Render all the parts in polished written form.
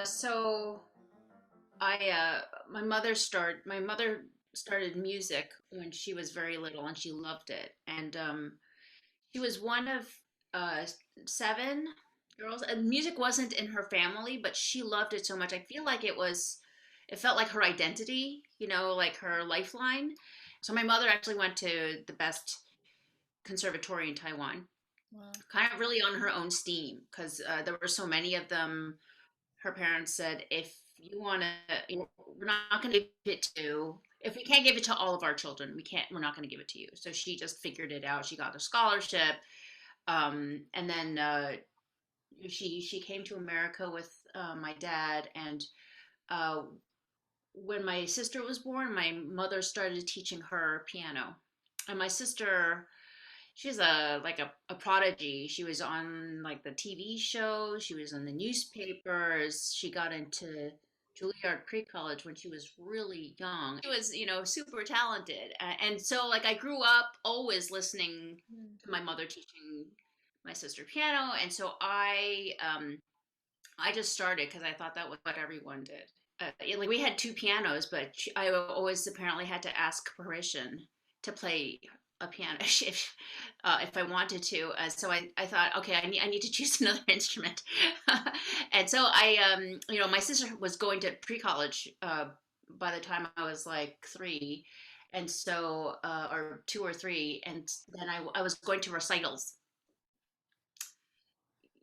So my mother started music when she was very little, and she loved it. And she was one of uh, seven girls. And music wasn't in her family, but she loved it so much. I feel like it felt like her identity, like her lifeline. So my mother actually went to the best conservatory in Taiwan, Wow. kind of really on her own steam, because there were so many of them. Her parents said, if you want to, we're not going to give it to, if we can't give it to all of our children, we're not going to give it to you. So she just figured it out. She got a scholarship. And then she came to America with my dad. And uh, when my sister was born, my mother started teaching her piano. And my sister, she's a prodigy. She was on like the TV shows, she was in the newspapers. She got into Juilliard pre-college when she was really young. She was, super talented. And so like I grew up always listening Mm. to my mother teaching my sister piano, and so I just started because I thought that was what everyone did. Like we had two pianos, but I always apparently had to ask permission to play a piano if I wanted to. So I thought, okay, I need to choose another instrument. And so my sister was going to pre-college by the time I was like three. And so, or two or three. And then I was going to recitals,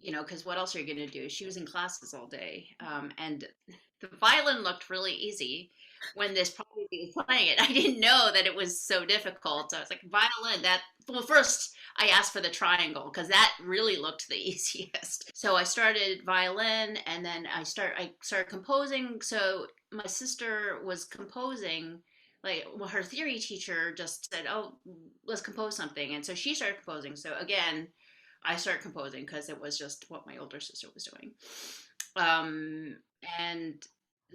because what else are you going to do? She was in classes all day. And the violin looked really easy when this probably was playing it. I didn't know that it was so difficult. So I was like, violin, well, first I asked for the triangle because that really looked the easiest. So I started violin, and then I started composing. So my sister was composing, like, well, her theory teacher just said, oh, let's compose something. And so she started composing. So again, I started composing because it was just what my older sister was doing. Um, and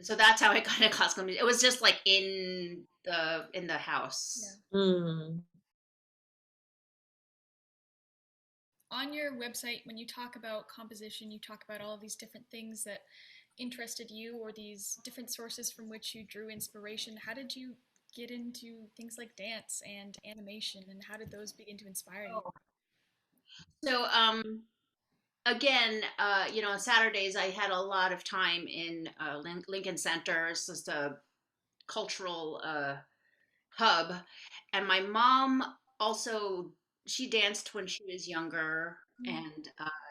so that's how I got into classical music. It was just like in the Yeah. house. Mm. On your website, when you talk about composition, you talk about all of these different things that interested you or these different sources from which you drew inspiration. How did you get into things like dance and animation, and how did those begin to inspire you? So again, on Saturdays I had a lot of time in Lincoln Center. It's just a cultural hub, and my mom also, she danced when she was younger, Mm. and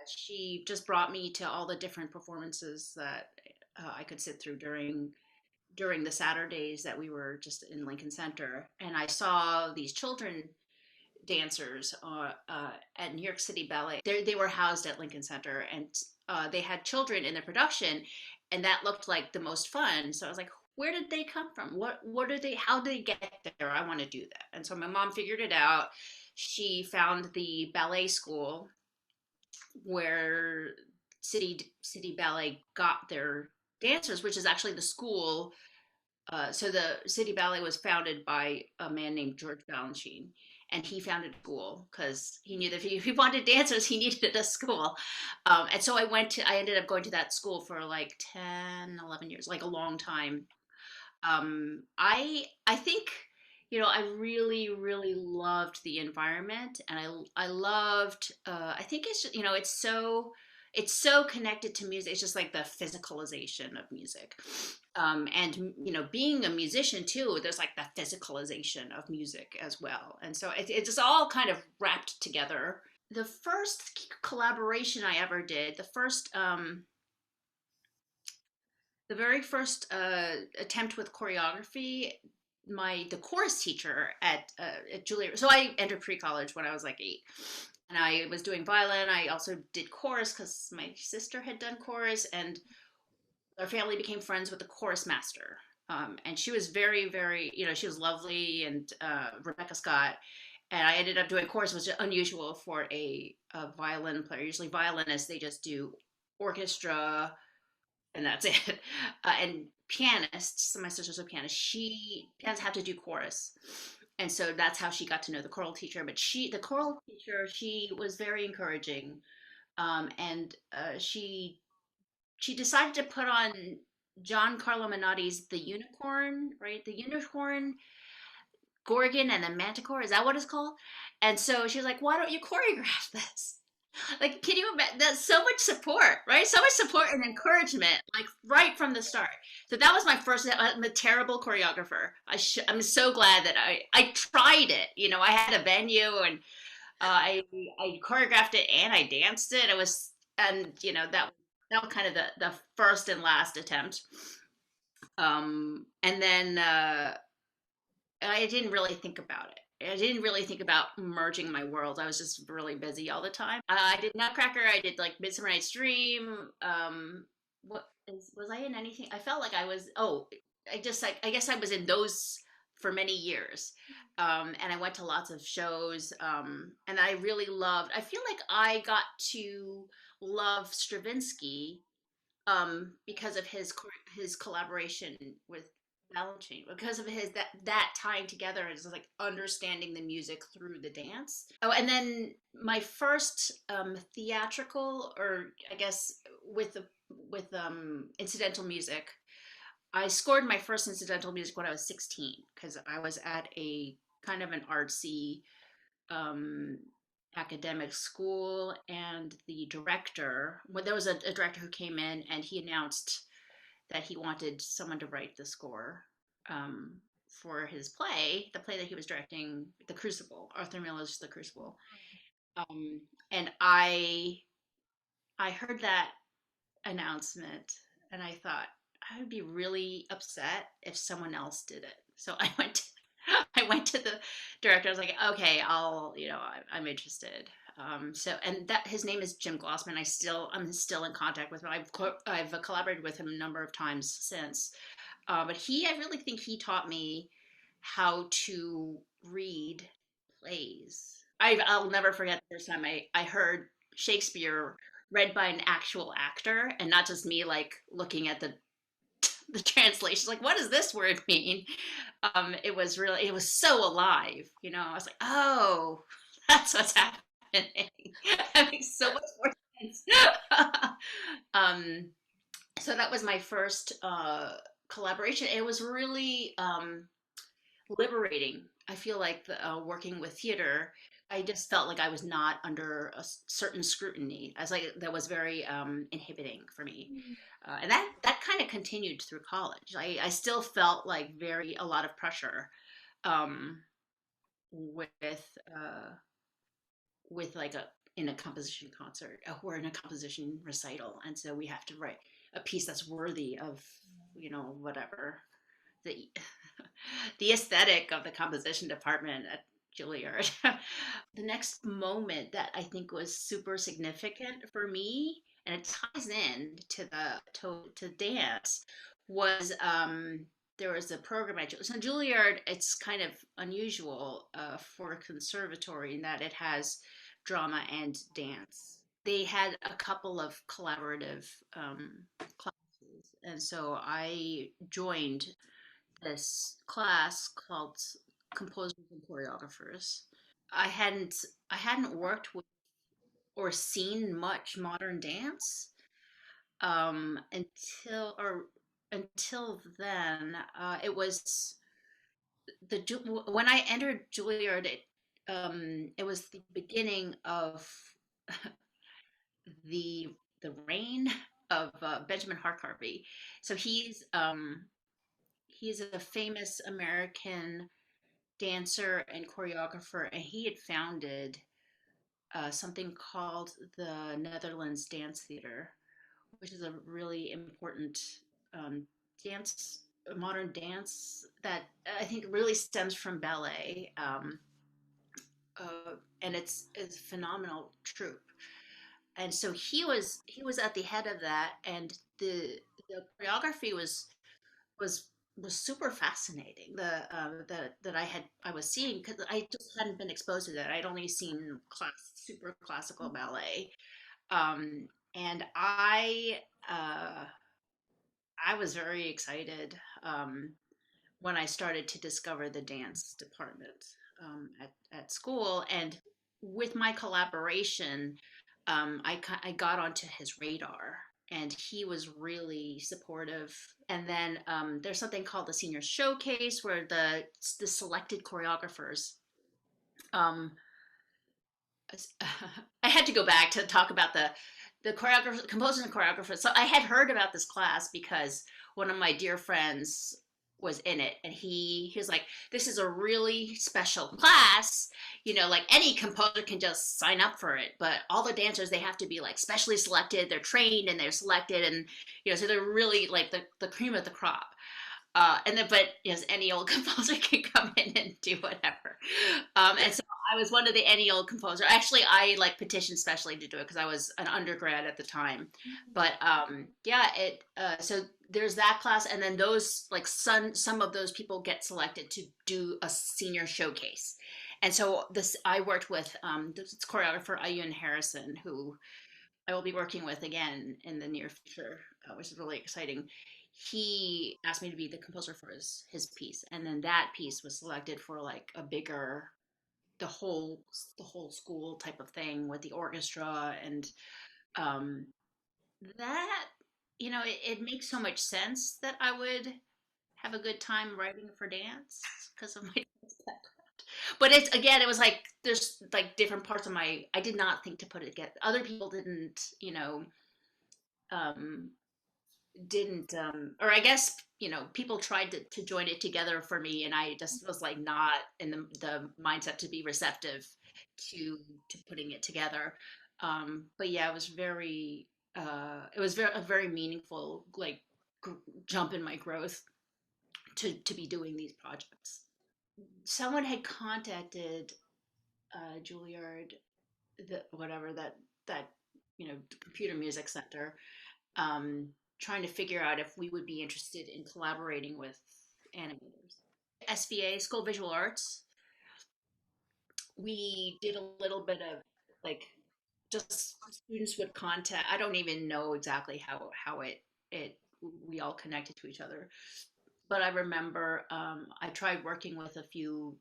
she just brought me to all the different performances that I could sit through during the Saturdays that we were just in Lincoln Center. And I saw these children dancers at New York City Ballet. They were housed at Lincoln Center, and they had children in the production, and that looked like the most fun. So I was like, where did they come from? What are they? How did they get there? I want to do that. And so my mom figured it out. She found the ballet school where City Ballet got their dancers, which is actually the school. So the City Ballet was founded by a man named George Balanchine, and he founded a school because he knew that if he wanted dancers, he needed a school. And so I ended up going to that school for like 10, 11 years, like a long time. I think, I really, really loved the environment, and I loved, I think it's so connected to music. It's just like the physicalization of music. And being a musician too, there's like the physicalization of music as well. And so it's all kind of wrapped together. The first collaboration I ever did, the very first attempt with choreography, the chorus teacher at Juilliard. So I entered pre-college when I was like 8, and I was doing violin. I also did chorus because my sister had done chorus, and our family became friends with the chorus master. And she was very, very, she was lovely, and Rebecca Scott. And I ended up doing chorus, which is unusual for a violin player. Usually, violinists, they just do orchestra, and that's it. And pianists, so my sister's a pianist, she pianists have to do chorus. And so that's how she got to know the choral teacher. But the choral teacher, she was very encouraging. And she she decided to put on John Carlo Minotti's The Unicorn, right? The Unicorn, Gorgon, and the Manticore. Is that what it's called? And so she was like, "Why don't you choreograph this?" Like, can you imagine? That's so much support, right? So much support and encouragement, like right from the start. So that was my first. I'm a terrible choreographer. I'm so glad that I tried it. You know, I had a venue and I choreographed it and I danced it. It was, and you know, that was kind of the first and last attempt. And then I didn't really think about it. I didn't really think about merging my world. I was just really busy all the time. I did Nutcracker. I did like Midsummer Night's Dream. Was I in anything? I felt like I was. Oh, I guess I was in those for many years. And I went to lots of shows. And I really loved. I feel like I got to love Stravinsky because of his collaboration with Valentine, because of his that tying together and just like understanding the music through the dance. Oh, and then my first theatrical, or I guess with incidental music, I scored my first incidental music when I was 16 because I was at a kind of an artsy um, academic school, and the director, well, there was a director who came in and he announced that he wanted someone to write the score um, for his play, the play that he was directing, The Crucible, Arthur Miller's The Crucible. Um, and I heard that announcement and I thought I would be really upset if someone else did it. So I went to, I went to the director. I was like, okay, I'm interested. So, and that his name is Jim Glossman. I'm still in contact with him. I've collaborated with him a number of times since. But I really think he taught me how to read plays. I'll never forget the first time I heard Shakespeare read by an actual actor and not just me like looking at the translations like what does this word mean. It was so alive, you know. I was like, oh, that's what's happening. That makes so much more sense. um so that was my first collaboration. It was really liberating. I feel like working with theater, I just felt like I was not under a certain scrutiny. I was like that was very inhibiting for me, and that kind of continued through college. I still felt like a lot of pressure um, with uh, with like a in a composition concert or in a composition recital, and so we have to write a piece that's worthy of whatever the the aesthetic of the composition department at Juilliard. The next moment that I think was super significant for me, and it ties in to to dance, was there was a program at Juilliard. So Juilliard, it's kind of unusual for a conservatory in that it has drama and dance. They had a couple of collaborative classes, and so I joined this class called Composers and Choreographers. I hadn't I hadn't worked with or seen much modern dance until then. It was when I entered Juilliard. It was the beginning of the reign of Benjamin Hark-Harvey. So he's a famous American dancer and choreographer, and he had founded something called the Netherlands Dance Theater, which is a really important um, dance, modern dance that I think really stems from ballet, and it's a phenomenal troupe. And so he was at the head of that, and the choreography was was super fascinating. I was seeing because I just hadn't been exposed to that. I'd only seen super classical ballet, and uh, I was very excited when I started to discover the dance department at school, and with my collaboration, I got onto his radar. and he was really supportive. And then there's something called the senior showcase where the selected choreographers, um, I had to go back to talk about the choreographers, composers and choreographers. So I had heard about this class because one of my dear friends was in it, and he was like, "This is a really special class. You know, like any composer can just sign up for it, but all the dancers, they have to be like specially selected. They're trained and they're selected, and so they're really like the cream of the crop." And then, but yes, any old composer can come in and do whatever. And so I was one of the any old composer. Actually, I like petitioned specially to do it because I was an undergrad at the time. But yeah, it. So there's that class, and then those like some of those people get selected to do a senior showcase. And so this, I worked with this choreographer Ayun Harrison, who I will be working with again in the near future, which is really exciting. He asked me to be the composer for his piece, and then that piece was selected for like a bigger, the whole the whole school type of thing with the orchestra, and um, that it makes so much sense that I would have a good time writing for dance because of my dance background. But it's again, it was like there's like different parts of my. I did not think to put it together. Other people um, didn't or I guess people tried to join it together for me, and I just was like not in the mindset to be receptive to putting it together. But yeah, it was a very meaningful like gr- jump in my growth to be doing these projects. Someone had contacted Juilliard, the whatever that computer music center, um, trying to figure out if we would be interested in collaborating with animators. SVA, School of Visual Arts, we did a little bit of like just students would contact. I don't even know exactly how it we all connected to each other, but I remember I tried working with a few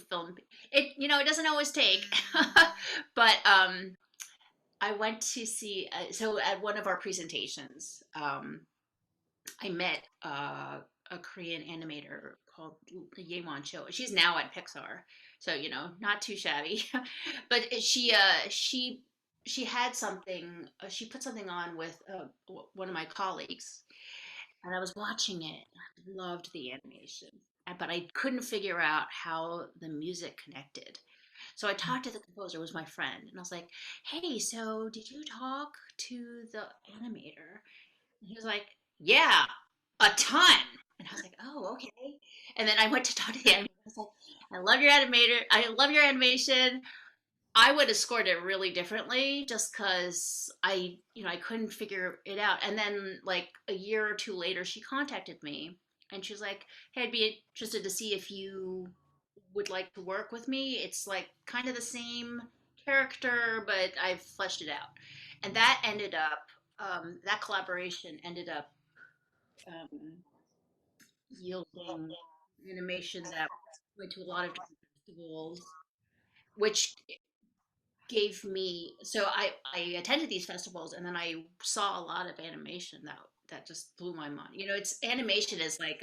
film. It doesn't always take, but I went to see so at one of our presentations. I met a Korean animator called Yeon Cho. She's now at Pixar, so not too shabby. But she had something. She put something on with one of my colleagues, and I was watching it. I loved the animation, but I couldn't figure out how the music connected. So I talked to the composer, who was my friend, and I was like, "Hey, so did you talk to the animator?" And he was like, "Yeah, a ton." And I was like, "Oh, okay." And then I went to talk to the animator. I was like, "I love your animator. I love your animation. I would have scored it really differently just because I couldn't figure it out." And then like a year or two later, she contacted me and she was like, "Hey, I'd be interested to see if you would like to work with me. It's like kind of the same character, but I've fleshed it out." And that collaboration ended up um, yielding animation that went to a lot of different festivals, which gave me I attended these festivals, and then I saw a lot of animation that just blew my mind. It's animation is like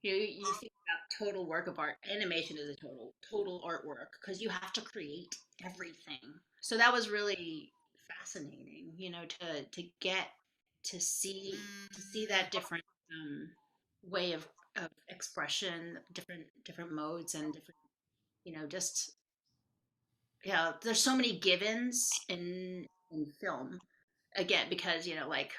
you think about total work of art. Animation is a total artwork because you have to create everything. So that was really fascinating, to get to see that different way of expression, different modes and different, just yeah. There's so many givens in film again because like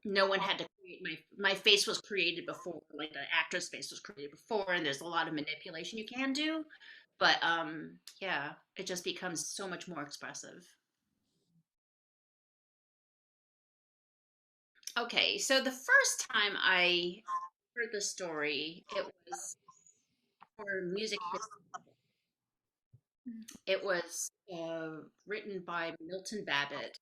no one had to create my face was created before, like the actor's face was created before, and there's a lot of manipulation you can do, but yeah, it just becomes so much more expressive. Okay, so the first time I heard the story, it was for music history. It was written by Milton Babbitt.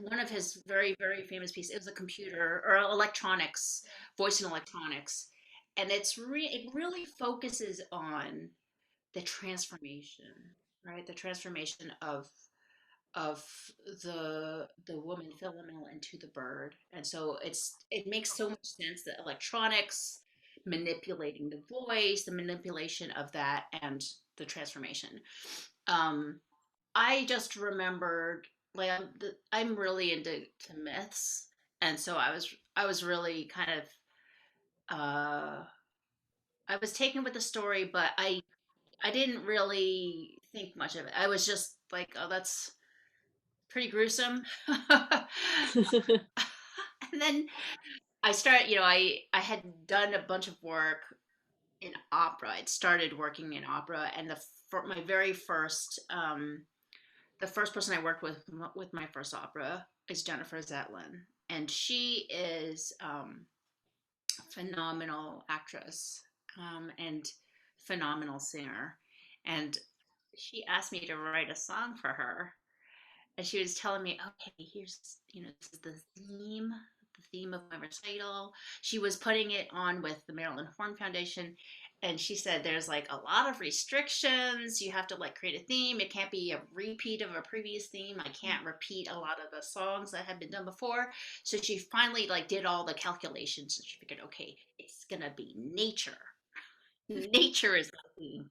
One of his very famous pieces. It was a computer or electronics, voice and electronics, and it really focuses on the transformation, right? The transformation of the woman Philomel into the bird, and so it makes so much sense that electronics manipulating the voice, the manipulation of that, and the transformation. Um, I just remembered like I'm really into myths, and so I was really kind of I was taken with the story, but I didn't really think much of it. I was just like, oh, that's pretty gruesome. And then I started, I had done a bunch of work in opera. I'd started working in opera, and for my very first, the first person I worked with my first opera is Jennifer Zetlin, and she is phenomenal actress, and phenomenal singer, and she asked me to write a song for her, and she was telling me, okay, here's, this is the theme of my recital. She was putting it on with the Marilyn Horn Foundation, and she said there's like a lot of restrictions. You have to like create a theme. It can't be a repeat of a previous theme. I can't repeat a lot of the songs that had been done before. So she finally like did all the calculations, and she figured, okay, it's gonna be nature. Nature is the theme.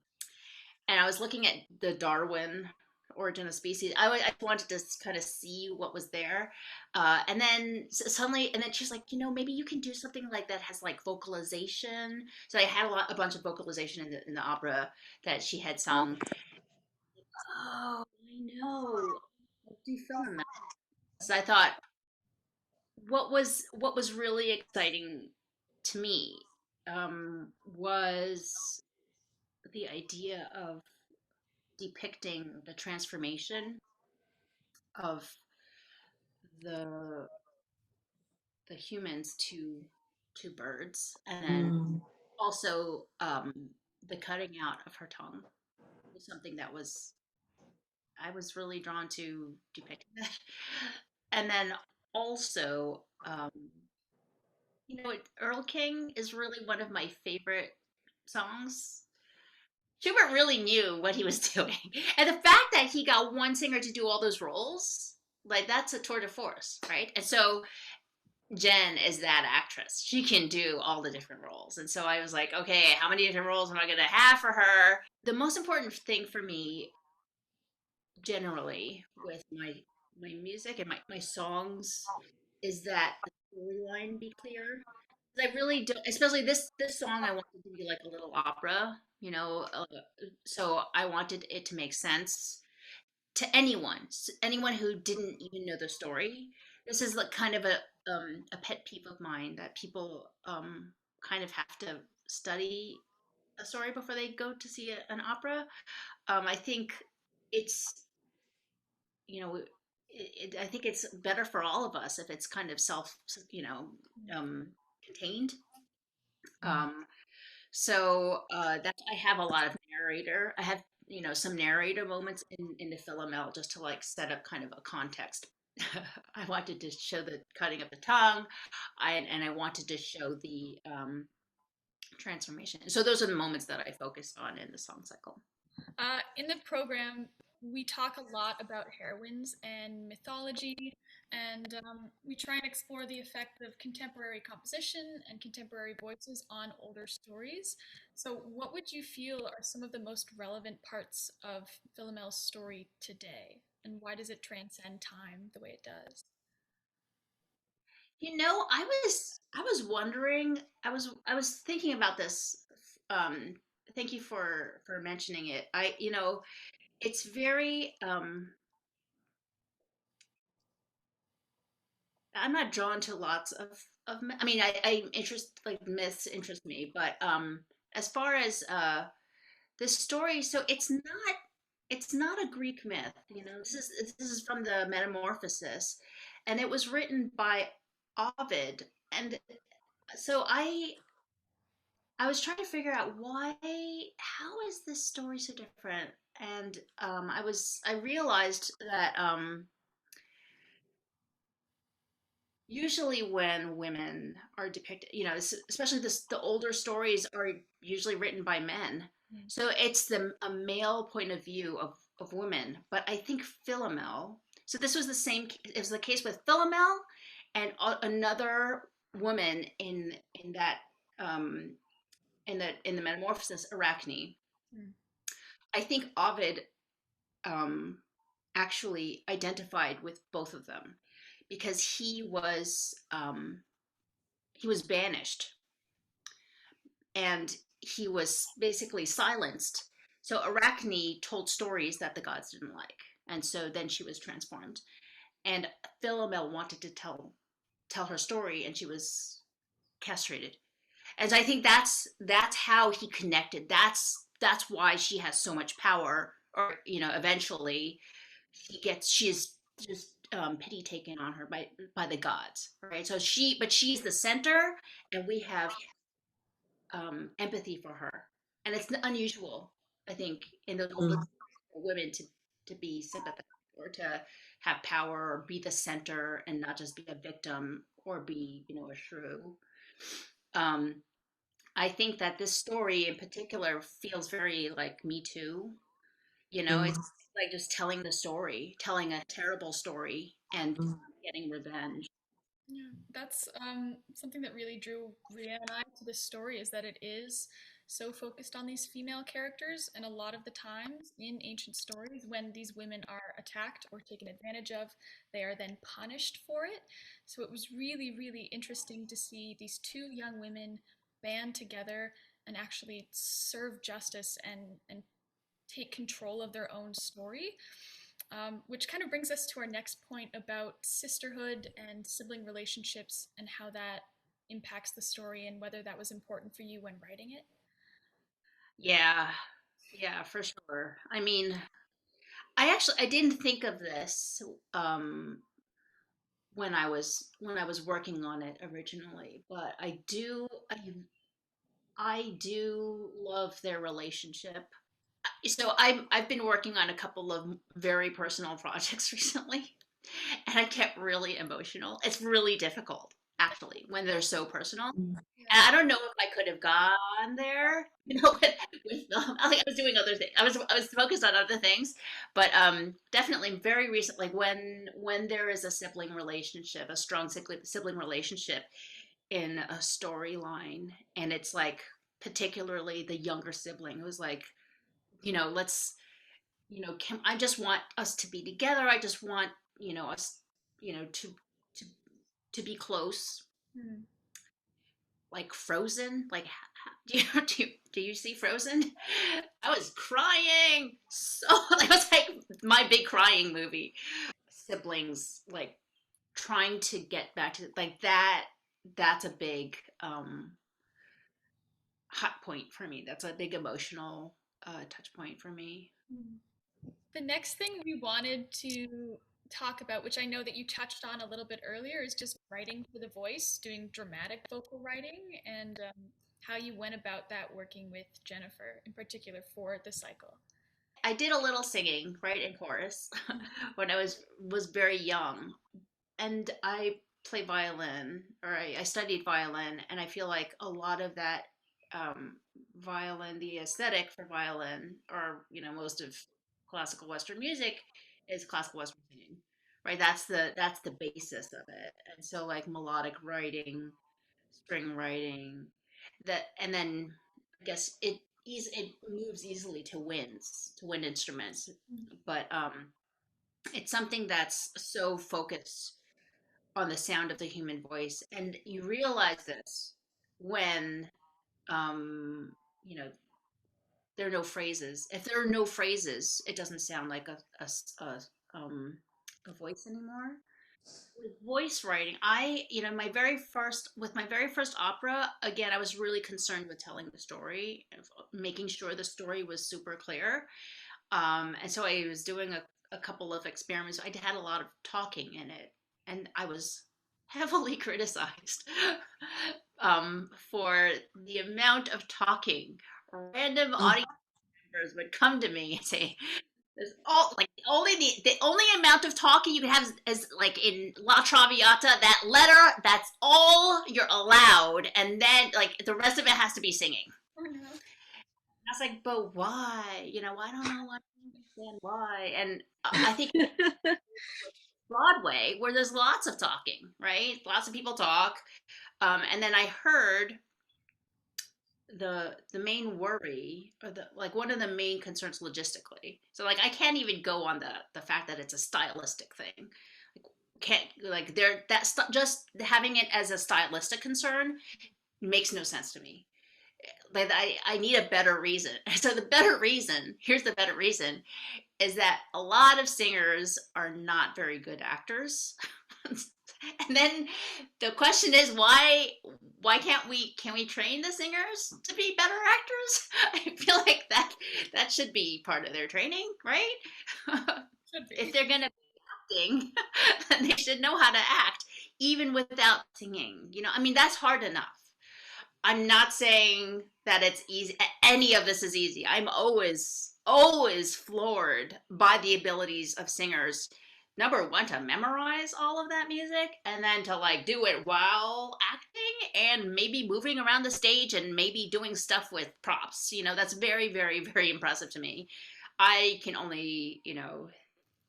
And I was looking at the Darwin Origin of Species. I wanted to kind of see what was there, and then suddenly, and then she's like, maybe you can do something like that has like vocalization. So I had a bunch of vocalization in the opera that she had Oh, sung. Oh, I know. Let's do film that. So I thought, what was really exciting to me, was the idea of depicting the transformation of the the humans to birds, and then mm, also, the cutting out of her tongue was something that was I was really drawn to depicting that. And then also, Earl King is really one of my favorite songs. Schubert really knew what he was doing. And the fact that he got one singer to do all those roles, like that's a tour de force, right? And so Jen is that actress. She can do all the different roles. And so I was like, okay, how many different roles am I going to have for her? The most important thing for me generally with my music and my songs is that the storyline be clear. I really don't, especially this song I wanted to be like a little opera, so I wanted it to make sense to anyone who didn't even know the story. This is like kind of a pet peeve of mine that people kind of have to study a story before they go to see an opera. I think it's I think it's better for all of us if it's kind of you know um, contained. Um, that's I have a lot of narrator. I have some narrator moments in the Philomel just to like set up kind of a context. I wanted to show the cutting of the tongue, and I wanted to show the transformation. So those are the moments that I focused on in the song cycle. In the program, we talk a lot about heroines and mythology, and we try and explore the effect of contemporary composition and contemporary voices on older stories. So, what would you feel are some of the most relevant parts of Philomel's story today, and why does it transcend time the way it does? I was wondering. I was thinking about this. Um, Thank you for mentioning it. It's very. I'm not drawn to lots of. I mean, I interest like myths interest me, but as far as this story, so it's not a Greek myth. This is from the Metamorphosis, and it was written by Ovid, and so I was trying to figure out how is this story so different, and I realized that usually when women are depicted, especially the older stories are usually written by men, Mm. so it's a male point of view of women. But I think Philomel So this was the same. It was the case with Philomel and another woman in that um, in the Metamorphosis, Arachne. Mm. I think Ovid um, actually identified with both of them because he was banished and he was basically silenced. So Arachne told stories that the gods didn't like, and so then she was transformed. And Philomel wanted to tell her story, and she was castrated. And so I think that's how he connected. That's why she has so much power. Or eventually she is just pity taken on her by the gods, right? So she's the center, and we have empathy for her, and it's unusual, I think, in those older for women to be sympathetic or to have power or be the center and not just be a victim or be a shrew. Um, I think that this story in particular feels very like Me Too. It's like just telling the story, telling a terrible story and getting revenge. Yeah, that's something that really drew Ria and I to this story is that it is so focused on these female characters, and a lot of the times in ancient stories, when these women are attacked or taken advantage of, they are then punished for it. So it was really, really interesting to see these two young women band together and actually serve justice and take control of their own story. Which kind of brings us to our next point about sisterhood and sibling relationships and how that impacts the story and whether that was important for you when writing it. Yeah, yeah, for sure. I mean, I didn't think of this when I was working on it originally, but I do love their relationship. So I've been working on a couple of very personal projects recently, and I get really emotional. It's really difficult, actually, when they're so personal. Yeah. And I don't know if I could have gone there, with film. I was doing other things. I was focused on other things, but definitely very recent. Like when there is a sibling relationship, a strong sibling relationship in a storyline, and it's like particularly the younger sibling who's like, let's, I just want us to be together. I just want us, to to be close, Hmm. like Frozen. Like, do you see Frozen? I was crying so it was like my big crying movie. Siblings like trying to get back to like that. That's a big hot point for me. That's a big emotional touch point for me. The next thing we wanted to talk about, which I know that you touched on a little bit earlier, is just writing for the voice, doing dramatic vocal writing, and how you went about that working with Jennifer in particular for the cycle. I did a little singing right in chorus when I was very young, and I play violin, or I studied violin, and I feel like a lot of that violin, the aesthetic for violin, or most of classical Western music is classical Western singing, right? That's the basis of it, and so like melodic writing, string writing, and then I guess it moves easily to wind instruments, but it's something that's so focused on the sound of the human voice, and you realize this when um you know there are no phrases. If there are no phrases, it doesn't sound like a voice anymore. With voice writing, my very first opera, again, I was really concerned with telling the story, making sure the story was super clear. And so I was doing a couple of experiments. I had a lot of talking in it, and I was heavily criticized for the amount of talking. Random audience members would come to me and say, "There's all like the only amount of talking you can have is like in La Traviata, that letter. That's all you're allowed, and then like the rest of it has to be singing." Oh no. was like, but why? You know, I don't know. I don't understand why. And I think Broadway, where there's lots of talking, right? Lots of people talk. And then I heard the main worry, or the like one of the main concerns logistically. So like I can't even go on the fact that it's a stylistic thing. Like can't like there that's just having it as a stylistic concern makes no sense to me. Like I need a better reason. So the better reason, here's the better reason, is that a lot of singers are not very good actors. And then the question is why can we train the singers to be better actors? I feel like that should be part of their training, right? Should If be. they're going to be acting, they should know how to act even without singing. You know, I mean that's hard enough. I'm not saying that it's easy. Any of this is easy. I'm always floored by the abilities of singers. Number one, to memorize all of that music, and then to like do it while acting and maybe moving around the stage and maybe doing stuff with props. You know, that's very, very, very impressive to me. I can only,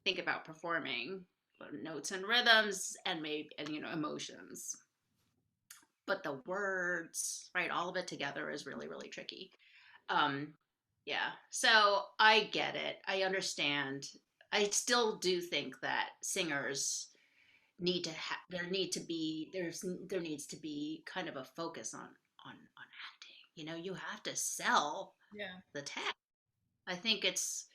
think about performing notes and rhythms and maybe, and, emotions, but the words, right, all of it together is really, really tricky. Um, yeah, so I get it. I understand. I still do think that singers need to have there needs to be kind of a focus on acting. You know, you have to sell Yeah. the text. I think it's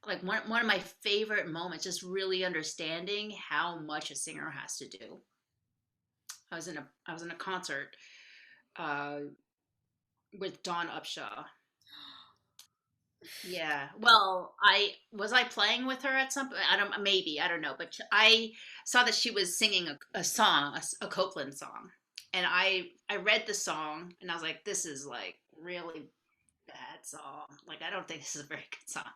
like one of my favorite moments, just really understanding how much a singer has to do. I was in a concert uh, with Dawn Upshaw. Yeah. Well, I playing with her at some point. I don't maybe I don't know, but I saw that she was singing a song, a Copeland song, and I read the song and I was like, this is like really bad song. Like I don't think this is a very good song.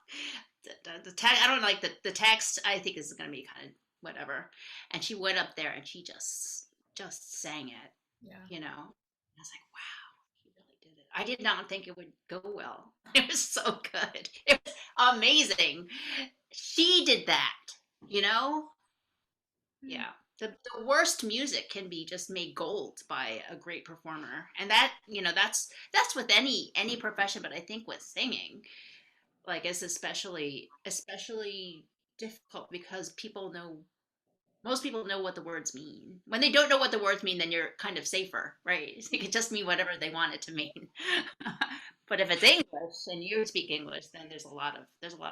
The text I don't like the text. I think is going to be kind of whatever. And she went up there and she just sang it. Yeah. You know, I was like, wow, he really did it. I did not think it would go well. It was so good. It was amazing. She did that, you know? Mm. Yeah. The worst music can be just made gold by a great performer. And that, that's with any profession, but I think with singing, like it's especially difficult because most people know what the words mean. When they don't know what the words mean, then you're kind of safer, right? It could just mean whatever they want it to mean. But if it's English and you speak English, then there's a lot of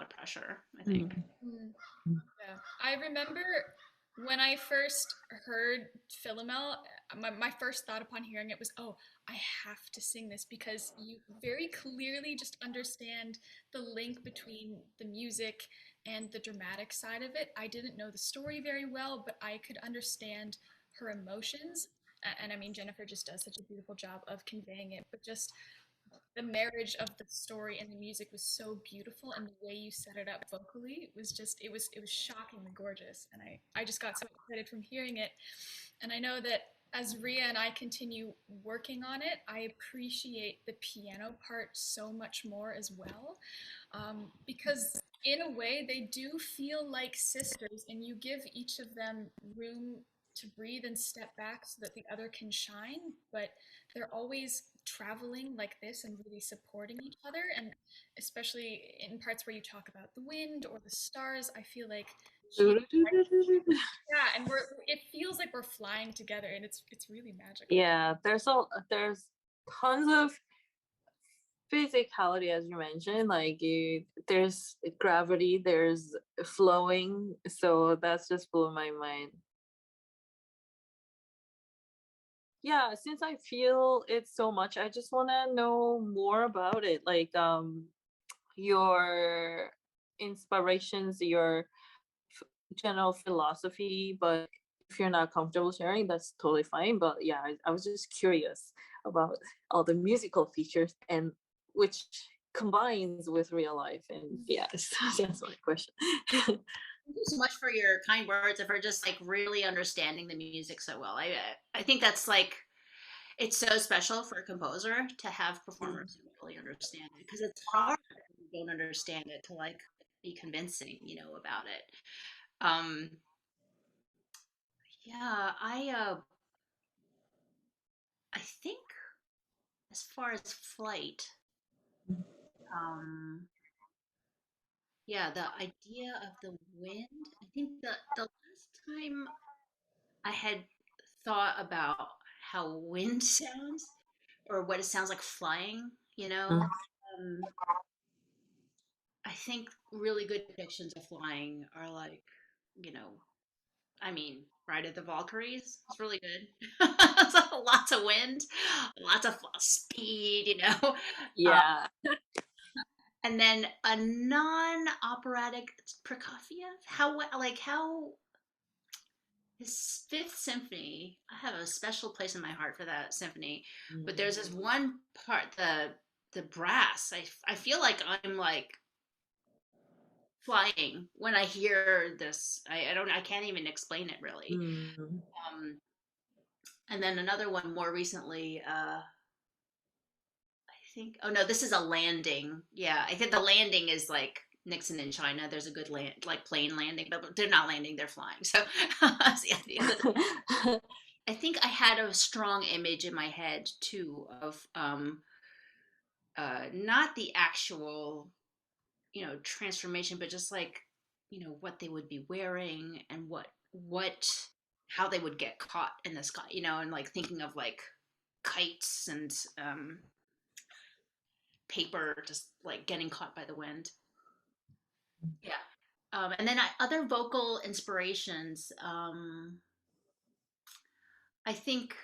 pressure, I think. Mm. Yeah. I remember when I first heard Philomel, my first thought upon hearing it was, oh, I have to sing this because you very clearly just understand the link between the music and the dramatic side of it. I didn't know the story very well, but I could understand her emotions. And I mean, Jennifer just does such a beautiful job of conveying it, but just the marriage of the story and the music was so beautiful, and the way you set it up vocally was just it was shockingly gorgeous, and I just got so excited from hearing it. And I know that as Ria and I continue working on it, I appreciate the piano part so much more as well, because in a way they do feel like sisters, and you give each of them room to breathe and step back so that the other can shine, but they're always traveling like this and really supporting each other. And especially in parts where you talk about the wind or the stars, I feel like she, yeah, and it feels like we're flying together, and it's really magical. Yeah, there's tons of physicality as you mentioned, like there's gravity, there's flowing, so that's just blew my mind. Yeah, since I feel it so much, I just want to know more about it, like your inspirations, your general philosophy, but if you're not comfortable sharing, that's totally fine. But yeah, I was just curious about all the musical features and which combines with real life. And yeah, so that's my question. Thank you so much for your kind words and for just like really understanding the music so well. I think that's like it's so special for a composer to have performers who really understand it because it's hard if you don't understand it to like be convincing, about it. Um, yeah, I think as far as flight, um, yeah, the idea of the wind. I think the last time I had thought about how wind sounds or what it sounds like flying, Um, I think really good depictions of flying are like, you know, I mean, Ride of the Valkyries is really good. So lots of wind, lots of speed. Uh, Yeah. and then a non-operatic Prokofiev. How his Fifth Symphony. I have a special place in my heart for that symphony. But there's this one part, the brass. I feel like I'm like flying when I hear this. I can't even explain it really. Mm. Um, and then another one more recently. I think. Oh no, this is a landing. Yeah, I think the landing is like Nixon in China. There's a good land, like plane landing, but they're not landing; they're flying. So, I think I had a strong image in my head too of not the actual transformation, but just like what they would be wearing and what how they would get caught in the sky, and like thinking of like kites and paper just like getting caught by the wind. Yeah. And then other vocal inspirations. I think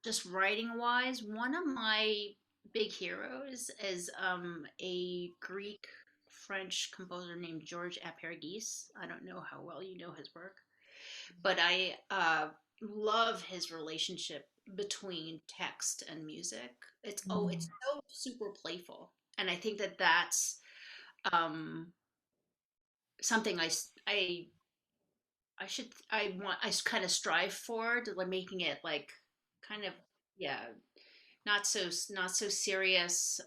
just writing wise, one of my big heroes is a Greek French composer named George Apergis. I don't know how well you know his work, but I love his relationship between text and music. It's so super playful, and I think that that's um, something I kind of strive for to like making it like kind of yeah not so serious.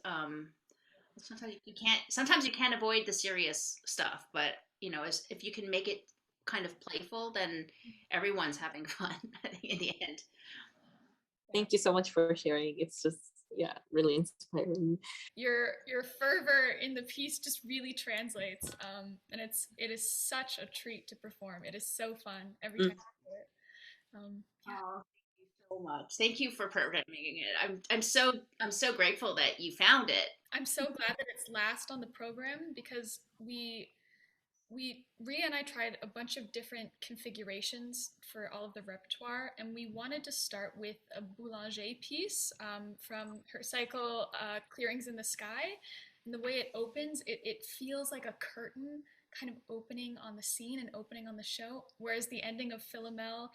Sometimes you can't avoid the serious stuff, but if you can make it kind of playful, then everyone's having fun. I think in the end. Thank you so much for sharing. It's just, yeah, really inspiring. Your fervor in the piece just really translates, and it is such a treat to perform. It is so fun every time you do it. Yeah. Oh, thank you so much. Thank you for programming it. I'm so grateful that you found it. I'm so glad that it's last on the program because we Ria and I tried a bunch of different configurations for all of the repertoire, and we wanted to start with a Boulanger piece from her cycle Clearings in the Sky. And the way it opens, it feels like a curtain kind of opening on the scene and opening on the show, whereas the ending of Philomel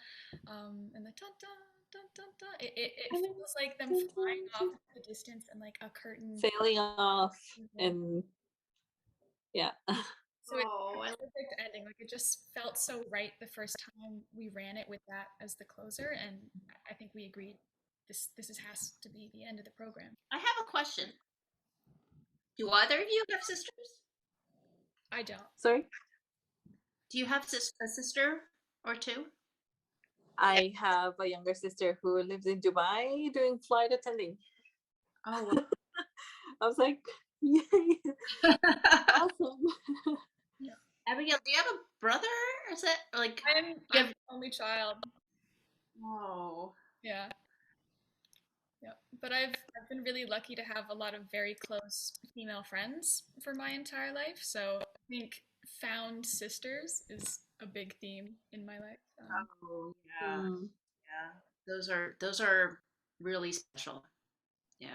and the dun dun dun dun dun, it feels like them flying off into the distance and like a curtain Sailing off, and yeah. So it's Oh, a perfect ending. Like it just felt so right the first time we ran it with that as the closer, and I think we agreed has to be the end of the program. I have a question. Do either of you have sisters? I don't. Sorry? Do you have a sister or two? I have a younger sister who lives in Dubai doing flight attending. Oh, I was like, yay, wow. awesome. Yeah. Abigail, do you have a brother? Or is it like I'm you have? the only child. Oh, Yeah. Yeah. But I've been really lucky to have a lot of very close female friends for my entire life. So I think found sisters is a big theme in my life. oh, yeah, Mm. yeah. Those are really special. Yeah.